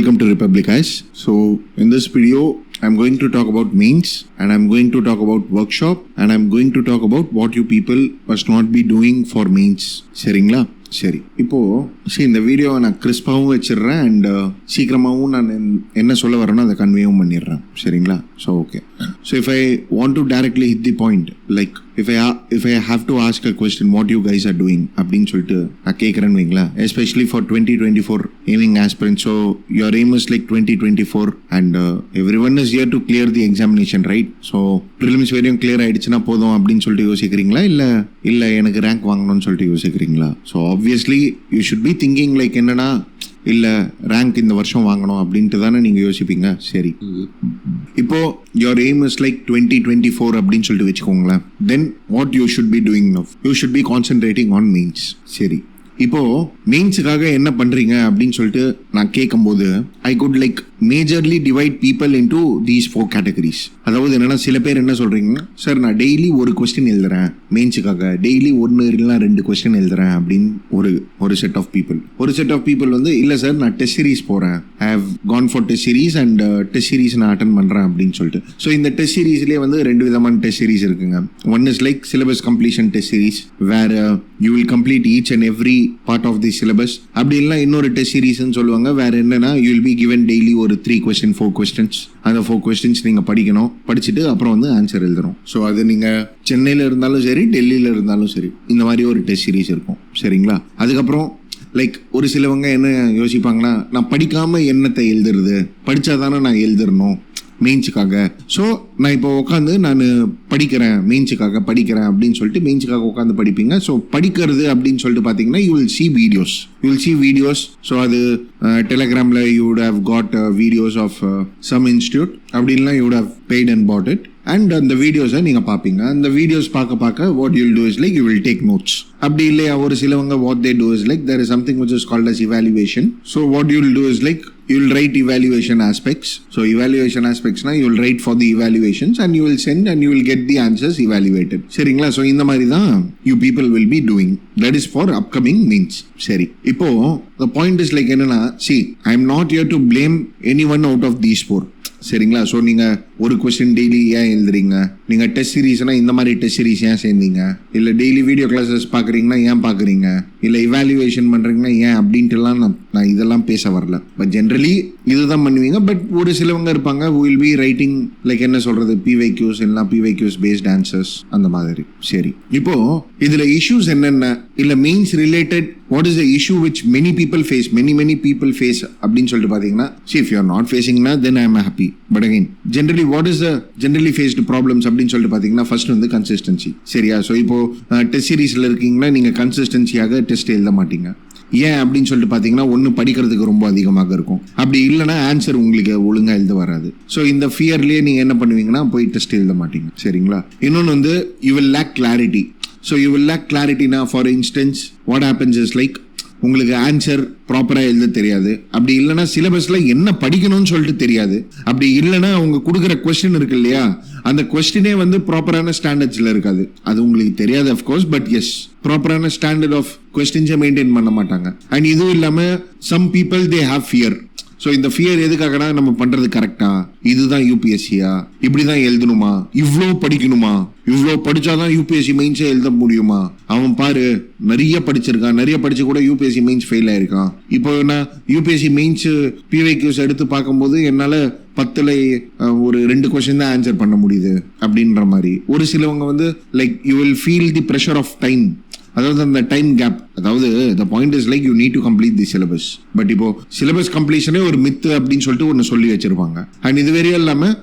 Welcome to Republic Eyes. So in this video, I'm going to talk about mains and I'm going to talk about workshop and I'm going to talk about what you people must not be doing for mains. சரிங்களா? சரி, இப்போ இந்த வீடியோவை நான் கிறிஸ்பாவும் வச்சிடுறேன் and சீக்கிரமாகவும் நான் என்ன சொல்ல வரேனோ அதை கன்வேவும் பண்ணிடுறேன். சரிங்களா? So okay. So if I want to directly hit the point, like if I have to ask a question, what you guys are doing அப்படின்னு சொல்லிட்டு நான் கேட்குறேன்னு வைங்களேன், especially for 2024 aiming aspirants. So your aim is like 2024 and everyone is here to clear the examination, right? So prelims வரையும் clear ஆயிடுச்சுன்னா போதும் அப்படின்னு சொல்லிட்டு யோசிக்கிறீங்களா, இல்லை எனக்கு ரேங்க் வாங்கணும்னு சொல்லிட்டு யோசிக்கிறீங்களா? So obviously you should be thinking like என்னன்னா, இல்லை ரேங்க் இந்த வருஷம் வாங்கணும் அப்படின்ட்டு தானே நீங்கள் யோசிப்பீங்க. சரி, இப்போ யோர் எய்ம் இஸ் லைக் 2024 அப்படின்னு சொல்லிட்டு வச்சுக்கோங்களேன். Then what you should be doing now? You should be concentrating on mains. சரி, இப்போ மெயின்ஸுக்காக என்ன பண்றீங்க அப்படின்னு சொல்லிட்டு நான் கேட்கும்போது I could like majorly divide people into these 4 categories. அதாவது என்னன்னா, சில பேர் என்ன சொல்றீங்கன்னா, சார் நான் டெய்லி ஒரு கொஸ்டின் எழுதுறேன் மெயின்ஸுக்காக, டெய்லி 1 இல்லைனா 2 கொஸ்டின் எழுதுறேன் அப்படின்னு ஒரு செட் ஆஃப் பீப்புள். ஒரு செட் ஆஃப் பீப்புள் வந்து, இல்லை சார் நான் டெஸ்ட் சீரிஸ் போறேன், I have gone for test series and test series நான் அட்டன் பண்றேன் அப்படின்னு சொல்லிட்டு. ஸோ இந்த டெஸ்ட் சீரிஸ்லேயே வந்து 2 விதமான டெஸ்ட் சீரிஸ் இருக்குங்க. One is like syllabus completion test series, where you will complete each and every part of the syllabus. அப்படி இல்லைனா இன்னொரு டெஸ்ட் சீரிஸ்ன்னு சொல்லுவாங்க. வேற என்னன்னா, you will be given daily ஒரு 3 கொஸ்டின் 4 கொஸ்டின்ஸ். அந்த 4 கொஸ்டின்ஸ் நீங்க படிக்கணும், படிச்சுட்டு அப்புறம் வந்து ஆன்சர் எழுதணும். ஸோ அது நீங்க சென்னையில இருந்தாலும் சரி, டெல்லியில இருந்தாலும் சரி, இந்த மாதிரி ஒரு டெஸ்ட் சீரிஸ் இருக்கும். சரிங்களா? அதுக்கப்புறம் லைக் ஒரு சிலவங்க என்ன யோசிப்பாங்கன்னா, நான் படிக்காம என்னத்தை எழுதுறது, படிச்சாதானே நான் எழுதுறணும் மெயின்ஸுக்காக. ஸோ நான் இப்போ உட்காந்து நான் படிக்கிறேன், மெயின்ஸுக்காக படிக்கிறேன் அப்படின்னு சொல்லிட்டு மெயின்ஸுக்காக உட்காந்து படிப்பீங்க. ஸோ படிக்கிறது அப்படின்னு சொல்லிட்டு பார்த்தீங்கன்னா, you will see videos. So அது டெலிகிராமில் you would have got videos of some institute, அப்படின்லாம் you would have paid and bought it. And அந்த வீடியோஸை நீங்கள் பார்ப்பீங்க. அந்த வீடியோஸ் பார்க்க what you will do is like you will take notes. அப்படி இல்லையா, ஒரு சிலவங்க what they do is like there is something which is called as evaluation. So what you will do is like you will write evaluation aspects. So evaluation aspects na you will write for the evaluations and you will send and you will get the answers evaluated. Seringla? So இந்த மாதிரி தான் you people will be doing. That is for upcoming means. சரி, இப்போ the point is like என்னன்னா, see, I am not here to blame anyone out of these 4. சரிங்களா? So நீங்கள் ஒரு question daily ஏன் எழுதுறீங்க, நீங்கள் டெஸ்ட் சீரீஸ்னா இந்த மாதிரி டெஸ்ட் சீரீஸ் ஏன் சேர்ந்தீங்க, இல்லை டெய்லி வீடியோ கிளாஸஸ் பார்க்குறீங்கன்னா ஏன் பார்க்குறீங்க, இல்லை இவாலுவேஷன் பண்ணுறீங்கன்னா ஏன் அப்படின்ட்டுலாம் நான் இதெல்லாம் பேச வரல. பட் ஜென்ரலி இதுதான் பண்ணுவீங்க. பட் ஒரு சிலவங்க இருப்பாங்க who will be writing like என்ன சொல்கிறது, PYQs இல்லைனா PYQs பேஸ்ட் ஆன்சர்ஸ் அந்த மாதிரி. சரி, இப்போ இதில் இஷ்யூஸ் என்னென்ன, இல்லை mains related what is the issue which many people face அப்படின்னு சொல்லிட்டு பார்த்தீங்கன்னா, see, if you are not facing na, then I am happy. But again, generally what is the generally faced problems அப்படின்னு சொல்லிட்டு பார்த்தீங்கன்னா, first வந்து consistency. சரியா? So இப்போ test சீரீஸில் இருக்கீங்கன்னா நீங்கள் கன்சிஸ்டன்சியாக டெஸ்ட் எழுத மாட்டீங்க. ஏன் அப்படின்னு சொல்லிட்டு பார்த்தீங்கன்னா, ஒன்று படிக்கிறதுக்கு ரொம்ப அதிகமாக இருக்கும், அப்படி இல்லைனா ஆன்சர் உங்களுக்கு ஒழுங்காக எழுத வராது. ஸோ இந்த ஃபியர்லேயே நீங்கள் என்ன பண்ணுவீங்கன்னா, போய் டெஸ்ட் எழுத மாட்டீங்க. சரிங்களா? இன்னொன்று வந்து you will lack clarity. So you will lack clarity now. For instance, what happens is like உங்களுக்கு ஆன்சர் ப்ராப்பராக எழுத தெரியாது, அப்படி இல்லைனா சிலபஸில் என்ன படிக்கணும்னு சொல்லிட்டு தெரியாது, அப்படி இல்லைனா அவங்க கொடுக்குற கொஸ்டின் இருக்கு இல்லையா, அந்த கொஸ்டினே வந்து ப்ராப்பரான ஸ்டாண்டர்ட்ஸில் இருக்காது. அது உங்களுக்கு தெரியாது அஃப்கோர்ஸ், பட் எஸ், ப்ராப்பரான ஸ்டாண்டர்ட் ஆஃப் கொஸ்டின்ஸை மெயின்டைன் பண்ண மாட்டாங்க. அண்ட் இதுவும் இல்லாமல் some people they have fear. So இந்த ஃபியர் எதுக்காகனா, நம்ம பண்றது கரெக்டா, இதுதான் யூபிஎஸ்சியா, இப்படிதான் எழுதணுமா, இவ்வளோ படிக்கணுமா, இவ்வளோ படிச்சாதான் யூபிஎஸ்சி மெயின்ஸே எழுத முடியுமா, அவன் பாரு நிறைய படிச்சிருக்கான், நிறைய படிச்சு கூட யூபிஎஸ்சி மெயின்ஸ் ஃபெயில் ஆயிருக்கான். இப்போ நான் யூபிஎஸ்சி மெயின்ஸ் PYQs எடுத்து பார்க்கும்போது என்னால் 10ல் ஒரு 2 கொஸ்டின் தான் ஆன்சர் பண்ண முடியுது அப்படின்ற மாதிரி. ஒரு சிலவங்க வந்து like you will feel the pressure of time, அதாவது அந்த டைம் கேப். அதாவது the point is like you need to complete the syllabus. But இப்போ சிலபஸ் கம்ப்ளீஷனே ஒரு மித்து அப்படின்னு சொல்லிட்டு ஒன்று சொல்லி வச்சிருப்பாங்க. அண்ட் இது வரையும் இல்லாமல்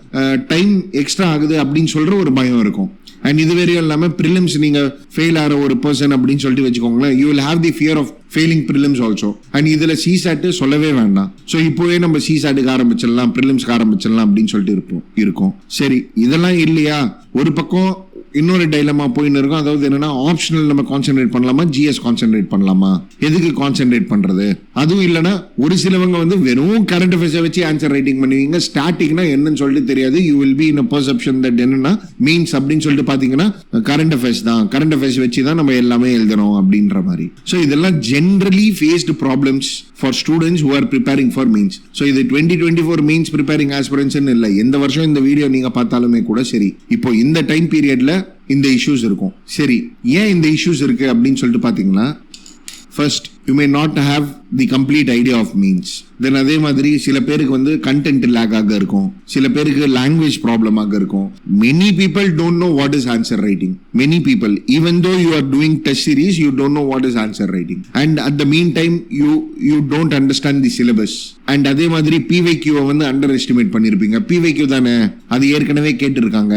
டைம் எக்ஸ்ட்ரா ஆகுது அப்படின்னு சொல்ற ஒரு பயம் இருக்கும். அண்ட் இது வரையும் இல்லாமல் ப்ரிலிம்ஸ் நீங்கள் ஃபெயில் ஆகிற ஒரு பர்சன் அப்படின்னு சொல்லிட்டு வச்சுக்கோங்களேன், you will have the fear of failing prelims also. And இதில் சிசாட் சொல்லவே வேண்டாம். ஸோ இப்போவே நம்ம சிசாட்டுக்கு ஆரம்பிச்சிடலாம், ப்ரிலிம்ஸ்க்கு ஆரம்பிச்சிடலாம் அப்படின்னு சொல்லிட்டு இருக்கும். சரி, இதெல்லாம் இல்லையா, ஒரு பக்கம் இன்னொரு டைலமா போயின்னு இருக்கும். அதாவது என்னன்னா, ஆப்ஷனல் நம்ம கான்சென்ட்ரேட் பண்ணலாமா, ஜிஎஸ் கான்சென்ட்ரேட் பண்ணலாமா, எதுக்கு கான்சென்ட்ரேட் பண்றது? அதுவும் இல்லைன்னா ஒரு சிலவங்க வந்து வெறும் கரண்ட் அஃபேர்ஸை வச்சு ஆன்சர் ரைட்டிங் பண்ணுவீங்க. ஸ்டாட்டிக்னா என்னன்னு சொல்லிட்டு தெரியாது. You will be in a perception that என்னன்னா மீன்ஸ் அப்படின்னு சொல்லிட்டு பாத்தீங்கன்னா கரண்ட் அஃபேர்ஸ் தான், கரண்ட் அஃபேர்ஸ் வச்சு தான் நம்ம எல்லாமே எழுதணும் அப்படின்ற மாதிரி. ஸோ இதெல்லாம் generally faced problems for students who are preparing for mains. So இது 2024 mains preparing aspirants இல்லை, எந்த வருஷம் இந்த வீடியோ நீங்க பார்த்தாலுமே கூட சரி, இப்போ இந்த டைம் பீரியட்ல இந்த இஷ்யூஸ் இருக்கும். சரி, ஏன் இந்த இஷ்யூஸ் இருக்கு அப்படின்னு சொல்லிட்டு பாத்தீங்கன்னா, first you may not have the complete idea of means. Then அதே மாதிரி சில பேருக்கு வந்து content lag ஆக இருக்கும், சில பேருக்கு language problem ஆக இருக்கும். Many people don't know what is answer writing. Many people, even though you are doing test series, you don't know what is answer writing. And at the meantime, you don't understand the syllabus. And அதே மாதிரி PYQ வந்து underestimate பண்ணிருப்பீங்க. PYQ தானே, அது ஏற்கனவே கேட்டிருக்காங்க,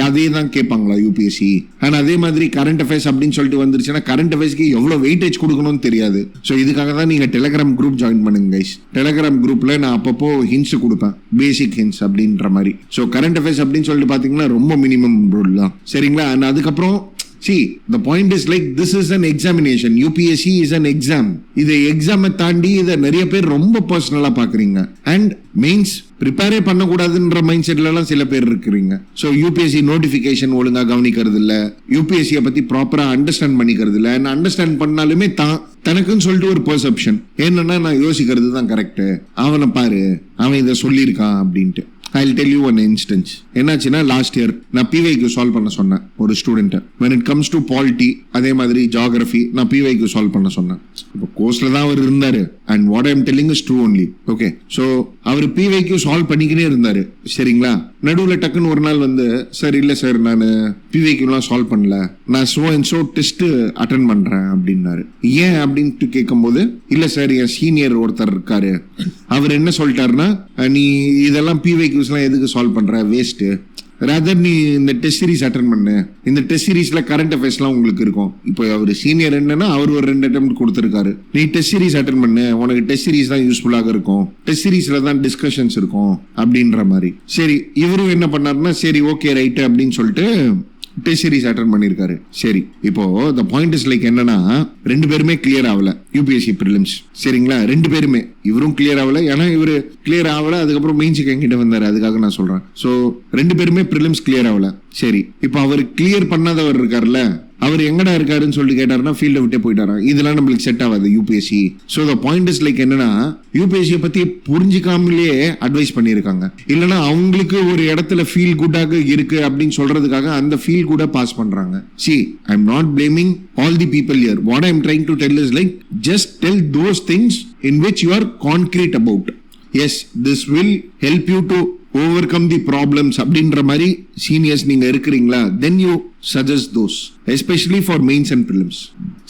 அதே தான் கேட்பாங்களா UPSC. அண்ட் அதே மாதிரி கரண்ட் அஃபேர்ஸ் அப்படின்னு சொல்லிட்டு வந்துருச்சுன்னா கரண்ட் அஃபேர்ஸ்க்கு எவ்வளவு வெயிட்டேஜ் கொடுக்கணும்னு தெரியாது. ஸோ இதுக்காக தான் நீங்க டெலிகிராம் குரூப் ஜாயின் பண்ணுங்க கைஸ். டெலிகிராம் குரூப்ல நான் அப்பப்போ ஹிண்ட்ஸ் கொடுப்பேன், பேசிக் ஹிண்ட்ஸ் அப்படின்ற மாதிரி. ஸோ கரண்ட் அஃபேர்ஸ் அப்படின்னு சொல்லிட்டு பாத்தீங்கன்னா ரொம்ப மினிமம் ரூல் தான், சரிங்களா. அண்ட் அதுக்கப்புறம் see, the point is like this is an examination. UPSC is an exam. இது எக்ஸாமை தாண்டி இதை நிறைய பேர் ரொம்ப பர்சனலா பாக்குறீங்க. அண்ட் மெயின்ஸ் ப்ரிப்பேரே பண்ணக்கூடாதுன்ற மைண்ட் செட்ல எல்லாம் சில பேர் இருக்கிறீங்க. ஸோ யூபிஎஸ்சி நோட்டிபிகேஷன் ஒழுங்கா கவனிக்கிறது இல்ல, யூபிஎஸ்சியை பத்தி ப்ராப்பரா அண்டர்ஸ்டாண்ட் பண்ணிக்கிறது இல்ல. அண்ட் அண்டர்ஸ்டாண்ட் பண்ணாலுமே தனக்குன்னு சொல்லிட்டு ஒரு பெர்செப்ஷன், என்னன்னா நான் யோசிக்கிறது தான் கரெக்ட், அவனை பாரு அவன் இதை சொல்லியிருக்கான் அப்படின்ட்டு. I'll tell you one instance. என்னாச்சுன்னா லாஸ்ட் இயர் நான் PYQ சால்வ் பண்ண சொன்னேன் ஒரு student. when it comes to polity அதே மாதிரி ஜியோகிராஃபி நான் PYQ சால்வ் பண்ண சொன்னேன். இப்போ கோர்ஸ்ல தான் அவர் இருந்தாரு. and what I am telling is true only. okay, so our PYQ solve பண்ணிக்கிட்டே இருந்தாரு, சரிங்களா. நடுவில் டக்குன்னு ஒரு நாள் வந்து, சார் இல்ல சார் நான் PYQலாம் சால்வ் பண்ணல, நான் so and so test attend பண்றேன் அப்படின்னாரு. ஏன் அப்படின்ட்டு கேட்கும்போது, இல்ல சார் என் சீனியர் ஒருத்தர் இருக்காரு, அவர் என்ன சொல்லிட்டாருன்னா, நீ இதெல்லாம் PYQஸ்லாம் எதுக்கு சால்வ் பண்ற, வேஸ்ட், ரதர் நீ இந்த டெஸ்ட் சீரிஸ் அட்டென்ட் பண்ணு, இந்த டெஸ்ட் சீரிஸ்ல கரண்ட் அஃபேர்ஸ்லாம் உங்களுக்கு இருக்கும். இப்போ அவர் சீனியர் என்னன்னா அவர் ஒரு 2 அட்டெம்ப்ட் கொடுத்துருக்காரு, நீ டெஸ்ட் சீரிஸ் அட்டென்ட் பண்ணு, உனக்கு டெஸ்ட் சீரிஸ் தான் யூஸ்ஃபுல்லாக இருக்கும், டெஸ்ட் சீரிஸ்ல தான் டிஸ்கஷன்ஸ் இருக்கும் அப்படின்ற மாதிரி. சரி, இவரும் என்ன பண்ணாருன்னா, சரி ஓகே ரைட் அப்படின்னு சொல்லிட்டு டெஸ்ட் சீரிஸ் அட்டென்ட் பண்ணிருக்காரு. சரி, இப்போ the point is like என்னன்னா, 2 பேருமே கிளியர் ஆகல UPSC prelims, சரிங்களா. 2 பேருமே, இவரும் கிளியர் ஆகல, ஏன்னா இவரு கிளியர் ஆகல, அதுக்கப்புறம் மெயின்ஸுக்கு என்கிட்ட வந்தாரு, அதுக்காக நான் சொல்றேன். சோ 2 பேருமே prelims கிளியர் ஆகல. சரி, இப்போ அவர் கிளியர் பண்ணாதவர் இருக்காருல்ல, அவர் எங்கடா இருக்காருன்னு சொல்லிட்டு கேட்டாருன்னா ஃபீல்ட விட்டே போயிட்டாராம். இதெல்லாம் நம்மளுக்கு செட் ஆகாது UPSC. So the point is like என்னன்னா, UPSC பத்தி புரிஞ்சிக்காமலே அட்வைஸ் பண்ணியிருக்காங்க, இல்லைன்னா அவங்களுக்கு ஒரு இடத்துல ஃபீல் குட்டாக இருக்கு அப்படின்னு சொல்றதுக்காக அந்த ஃபீல் குட்டா பாஸ் பண்றாங்க. See, I'm not blaming all the people here. What I'm trying to tell is like, just tell those things in which you are concrete about. Yes, this will help you to overcome the problems அப்படின்ற மாதிரி seniors நீங்க இருக்கிறீங்களா, then you suggest those, especially for mains and prelims.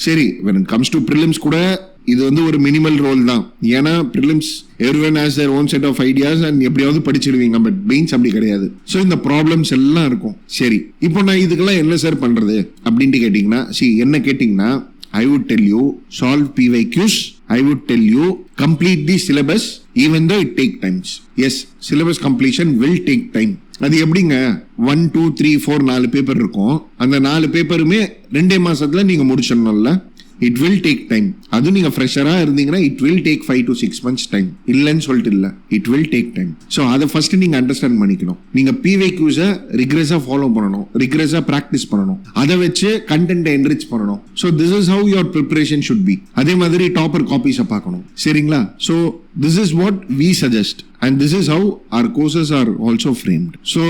சரி, when it comes to prelims கூட இது வந்து ஒரு minimal role தான், ஏன்னா prelims everyone has their own set of ideas and எப்படியாவது படிச்சிடுவீங்க. பட் மெயின்ஸ் அப்படி கிடையாது. ஸோ இந்த ப்ராப்ளம்ஸ் எல்லாம் இருக்கும். சரி, இப்போ நான் இதுக்கெல்லாம் என்ன சார் பண்றது அப்படின்ட்டு கேட்டீங்கன்னா, என்ன கேட்டீங்கன்னா, I would tell you solve PYQs. I would tell you complete the syllabus even though it take times. Yes, syllabus completion will take time. அது எப்படிங்க, 1 2 3 4 4 பேப்பர் இருக்கும், அந்த 4 பேப்பருமே 2 மாசத்துல நீங்க முடிச்சிடணும்ல. It will take time. அது நீங்க ஃப்ரெஷரா இருந்தீங்கன்னா it will take 5 to 6 months time, இல்லைன்னு சொல்லிட்டு இல்ல, it will take time. So அதை ஃபர்ஸ்ட் நீங்க அண்டர்ஸ்டாண்ட் பண்ணிக்கணும். நீங்க PYQஸை ரிக்ரெஸா ஃபாலோ பண்ணணும், ரிக்ரெஸா பிராக்டிஸ் பண்ணணும், அதை வச்சு கண்டென்ட் என்ரிச் பண்ணணும். So this is how your preparation should be. அதே மாதிரி டாப்பர் காப்பீஸை பார்க்கணும், சரிங்களா. So this is what we suggest and this is how our courses are also framed. So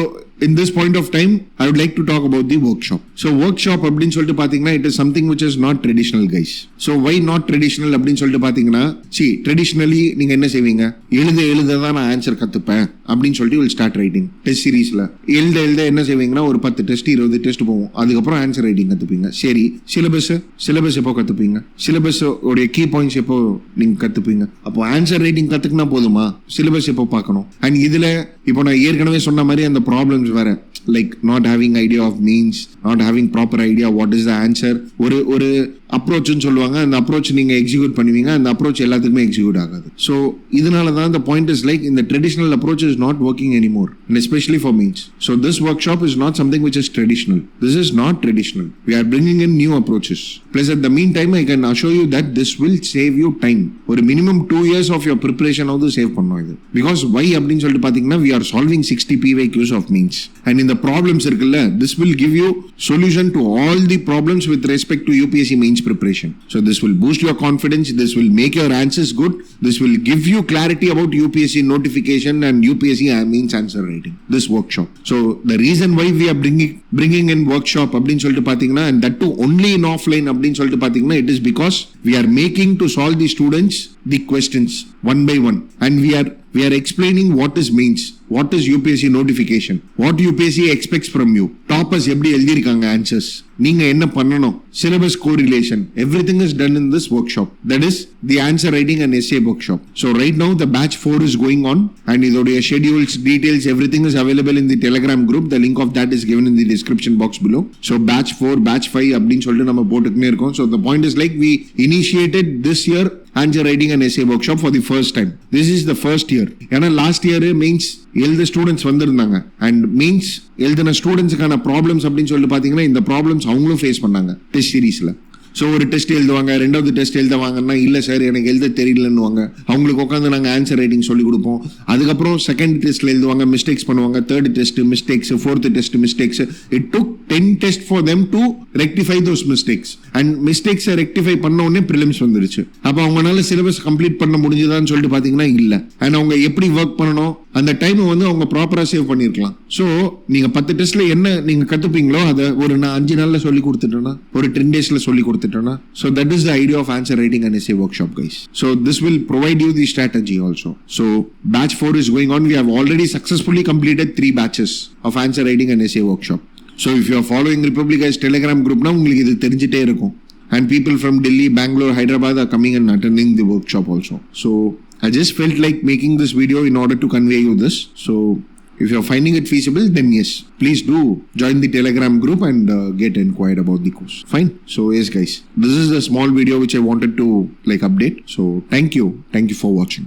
in this point of time I would like to talk about the workshop. So workshop அப்படினு சொல்லிட்டு பாத்தீங்கன்னா it is something which is not traditional guys. So why not traditional அப்படினு சொல்லிட்டு பாத்தீங்கன்னா, see traditionally நீங்க என்ன செய்வீங்க, எழுத தான் நான் ஆன்சர் கத்துப்பேன் அப்படின்னு சொல்லிட்டு will start writing டெஸ்ட் சீரிஸ்ல. எழுத என்ன செய்வீங்கன்னா ஒரு 10 டெஸ்ட் 20 டெஸ்ட் போகும், அதுக்கப்புறம் ஆன்சர் ரைட்டிங் கத்துப்பீங்க. சரி, சிலபஸ் எப்போ கத்துப்பீங்க, சிலபஸ் உடைய கீ பாயிண்ட்ஸ் எப்போ நீங்க கத்துப்பீங்க. அப்போ ஆன்சர் ரைட்டிங் கத்துக்குனா போதுமா, சிலபஸ் எப்போ பார்க்கணும். அண்ட் இதுல இப்போ நான் ஏற்கனவே சொன்ன மாதிரி அந்த ப்ராப்ளம்ஸ் வேற, like not having idea of means, not having proper idea what is the answer. ஒரு அப்ரோச்னு சொல்லுவாங்க, அந்த அப்ரோச் நீங்க எக்ஸிக்யூட் பண்ணுவீங்க, அந்த அப்ரோச் எல்லாத்துக்குமே எக்ஸிக்யூட் ஆகாது. ஸோ இதனால தான் the point is like இந்த traditional approach is not working anymore, and especially for means. So this workshop is not something which is traditional. This is not traditional. We are bringing in new approaches. Plus at the meantime I can assure you that this will save you time. ஒரு minimum 2 years of your preparation ஆவது save பண்ணோம் இது. Because why அப்படின்னு சொல்லிட்டு பாத்தீங்கன்னா, we are solving 60 PYQs of means. And in the problems இருக்குல்ல, this will give you solution to all the problems with respect to UPSC mains mains preparation. So this will boost your confidence. This will make your answers good. This will give you clarity about UPSC notification and UPSC mains answer writing. This workshop. So the reason why we are bringing in workshop அப்படின்னு சொல்லிட்டு பாத்தீங்கன்னா, and that too only in offline அப்படின்னு சொல்லிட்டு பாத்தீங்கன்னா, it is because we are making to solve the students the questions one by one, and we are explaining what is mains, what is UPSC notification, what UPSC expects from you, toppers எப்படி எழுதிருக்காங்க answers, நீங்க என்ன பண்ணணும், syllabus correlation, everything is done in this workshop. That is the answer writing and essay workshop. So right now the batch 4 is going on, and இதோடைய schedules, details, everything is available in the Telegram group. The link of that is given in the description box below. So batch 4, batch 5 அப்படின்னு சொல்லிட்டு நம்ம போட்டுக்கிட்டே இருக்கோம். So the point is like we initiated this year answer writing and essay workshop for the first time. This is the first year. ஏன்னா last year means எழுத students வந்திருந்தாங்க, and means எழுதின ஸ்டூடெண்ட்ஸுக்கான problems அப்படின்னு சொல்லிட்டு பார்த்தீங்கன்னா இந்த ப்ராப்ளம்ஸ் அவங்களும் face பண்ணாங்க டெஸ்ட் சீரீஸில். ஸோ ஒரு டெஸ்ட் எழுதுவாங்க, ரெண்டாவது டெஸ்ட் எழுதுவாங்கன்னா இல்லை சார் எனக்கு எழுத தெரியலன்னுவாங்க. அவங்களுக்கு உட்காந்து நாங்கள் ஆன்சர் ரைட்டிங் சொல்லிக் கொடுப்போம். அதுக்கப்புறம் செகண்ட் டெஸ்ட்டில் எழுதுவாங்க, மிஸ்டேக்ஸ் பண்ணுவாங்க. Third test mistakes, fourth test mistakes. It took 10 tests for them to rectify those mistakes. And mistakes rectify பண்ண உடனே ப்ரிலிம்ஸ் வந்துருச்சு. அப்போ அவங்களால சிலபஸ் கம்ப்ளீட் பண்ண முடிஞ்சுதான்னு சொல்லிட்டு பார்த்தீங்கன்னா இல்லை. அண்ட் அவங்க எப்படி ஒர்க் பண்ணணும், அந்த டைமை வந்து அவங்க ப்ராப்பராக சேவ் பண்ணியிருக்கலாம். ஸோ நீங்கள் 10 டெஸ்ட்ல என்ன நீங்கள் கற்றுப்பீங்களோ அதை ஒரு நான் 5 நாளில் சொல்லி கொடுத்துட்டேன்னா, ஒரு 10 daysல சொல்லி கொடுத்துட்டேன்னா. So that is the idea of answer writing and essay workshop, guys. So this will provide you the strategy also. So batch 4 is going on. We have already successfully completed 3 batches of answer writing and essay workshop. So if you are following Republic as Telegram group now, உங்களுக்கு இது தெரிஞ்சிட்டே இருக்கும். And people from Delhi, Bangalore, Hyderabad are coming and attending the workshop also. So I just felt like making this video in order to convey you this. So if you are finding it feasible, then yes, please do join the Telegram group and get inquired about the course. Fine. So yes, guys, this is a small video which I wanted to update. So thank you for watching.